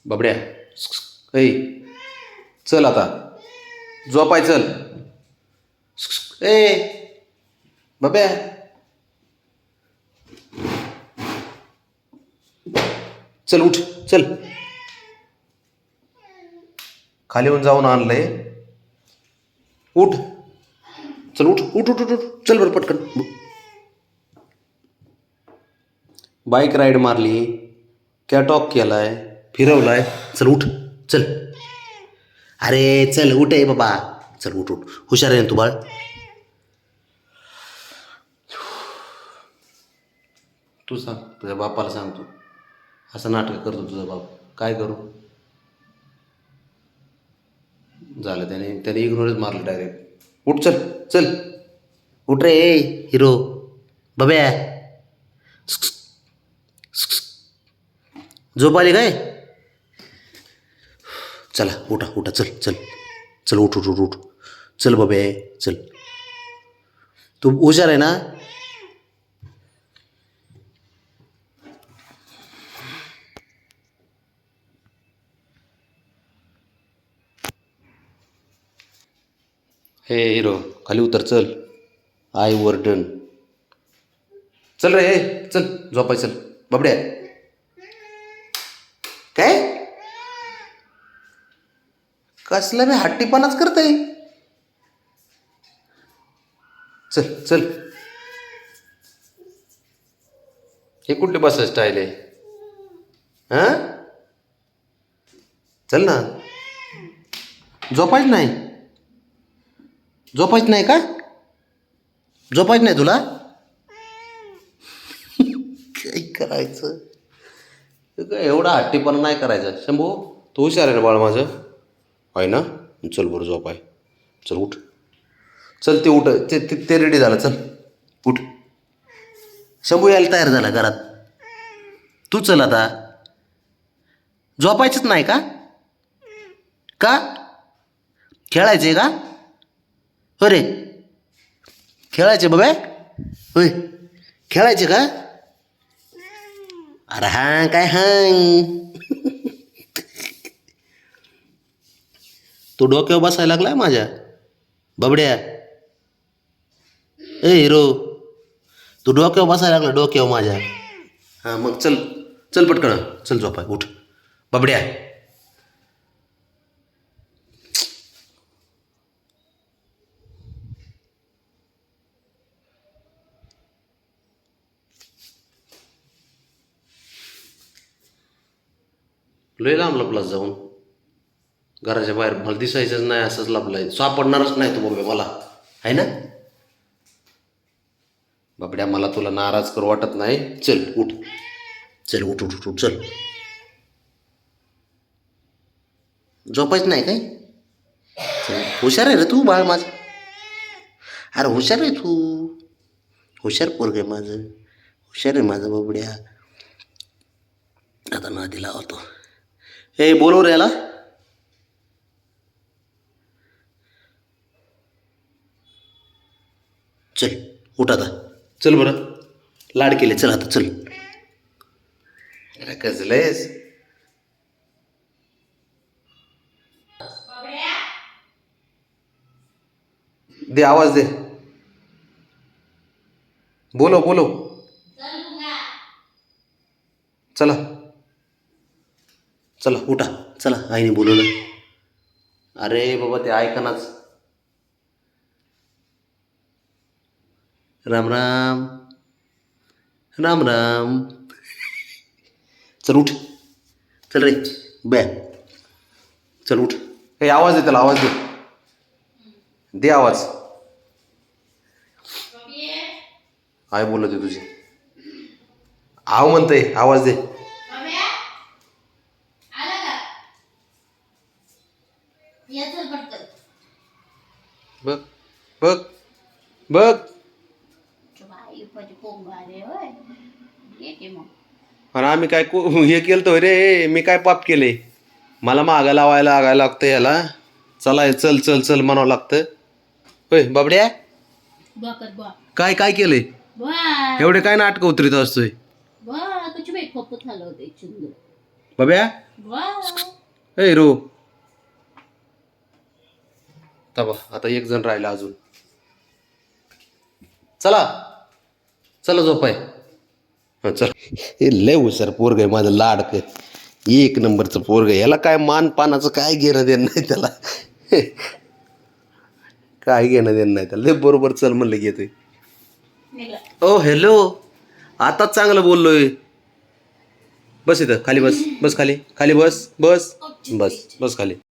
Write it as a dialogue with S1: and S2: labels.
S1: बबड्या ऐ चल आता झोपाय चल. ए बब्या चल उठ चल. खाली येऊन जाऊन आणलंय. उठ चल उठ उठ उठ उठ उठ. चल बरं पटकन. बाईक राईड मारली, कॅटॉक केलाय, फिरवलाय. चल उठ चल. अरे चल उठ आहे बाबा. चल उठ उठ. हुशार आहे ना तू बाळ. तू सांग तुझ्या बापाला सांग. तू असं नाटक करतो तुझा बाप. काय करू. झालं त्याने इग्नोरच मारलं डायरेक्ट. उठ चल चल. उठ रे हिरो बब्या. झोप आली काय. चला उठा उठा चल चल चल. उठ उठ उठ उठ. चल बबे चल. तू हुशार आहे ना. हे हिरो खाली उतर चल. आय वर्डन चल रे. चल झोपाय चल. बबड्या काय कसलं मी हट्टीपणाच करतय. चल चल. हे कुठली बसायची स्टाईल आहे. हां चल ना. झोपायच नाही. झोपायच नाही का. झोपायच नाही तुला. काय करायचं. एवढा हट्टीपणा नाही करायचा. शंभू तू हुशार आहे ना बाळ माझं. आहे ना. चल बरं झोपाय. चल उठ. चल ते उठ. ते रेडी झालं. चल उठ. शंभू यायला तयार झाला घरात. तू चल आता. झोपायचंच नाही का. का खेळायचे का. हो रे खेळायचे बाबा. होय खेळायचे का. अरे हां काय हां. तो डोक्यावर बसायला लागलाय माझ्या. बबड्या ए हिरो तू डोक्यावर बसायला लागला. डोक्यावर माझ्या. हां मग चल चल पटकन. चल झोपाय उठ. बबड्या लय लांब लपलाच जाऊन. घराच्या बाहेर मला दिसायचंच नाही. असंच लपलाय. सापडणारच नाही तू बघ मला. आहे ना. बाबड्या मला तुला नाराज करू वाटत नाही. चल उठ. चल उठ उठ उठ चल. झोपायच नाही काय. चल हुशार आहे रे तू बाळ माझं. अरे हुशार आहे तू. हुशार पोरग आहे माझं. हुशार आहे माझं बाबड्या. आता नादी लावतो. हे बोलव रे याला. चल उठ आता. चल बरं. लाड केले. चल आता चल. अरे कसलंयस. दे आवाज दे. बोलो बोलो. चला चला उठा. चला आईने बोलवलं. अरे बाबा ते ऐकनाच. राम राम राम राम. चल उठ. चल रे बॅ. चल उठ. हे आवाज दे त्याला. आवाज दे. दे आवाज. आय बोलत आहे तुझी. आव म्हणतय. आवाज दे. बघ बघ बघ. आणि आम्ही काय हे केलं तो रे. मी काय पाप केले. मला मागं लागायला लागतं याला. चला चल चल चल म्हणावं लागतं. होय बाबड्या काय काय केलंय. एवढे काय नाटक उतरीत असतोय. बाब्या ए रो तबा आता एक जण राहिला अजून. चला चला झोपाय. हां चल. हे लय हुशार पोरग आहे माझं लाडकं. एक नंबरचं पोरग. याला काय मान पानाचं काय घेणं देणं नाही त्याला. काय घेणं देणं नाही त्याला. लय बरोबर चल म्हणलं की येतोय. ओ हॅलो आताच चांगलं बोललोय. बस इथं खाली बस. बस खाली खाली बस बस बस बस खाली.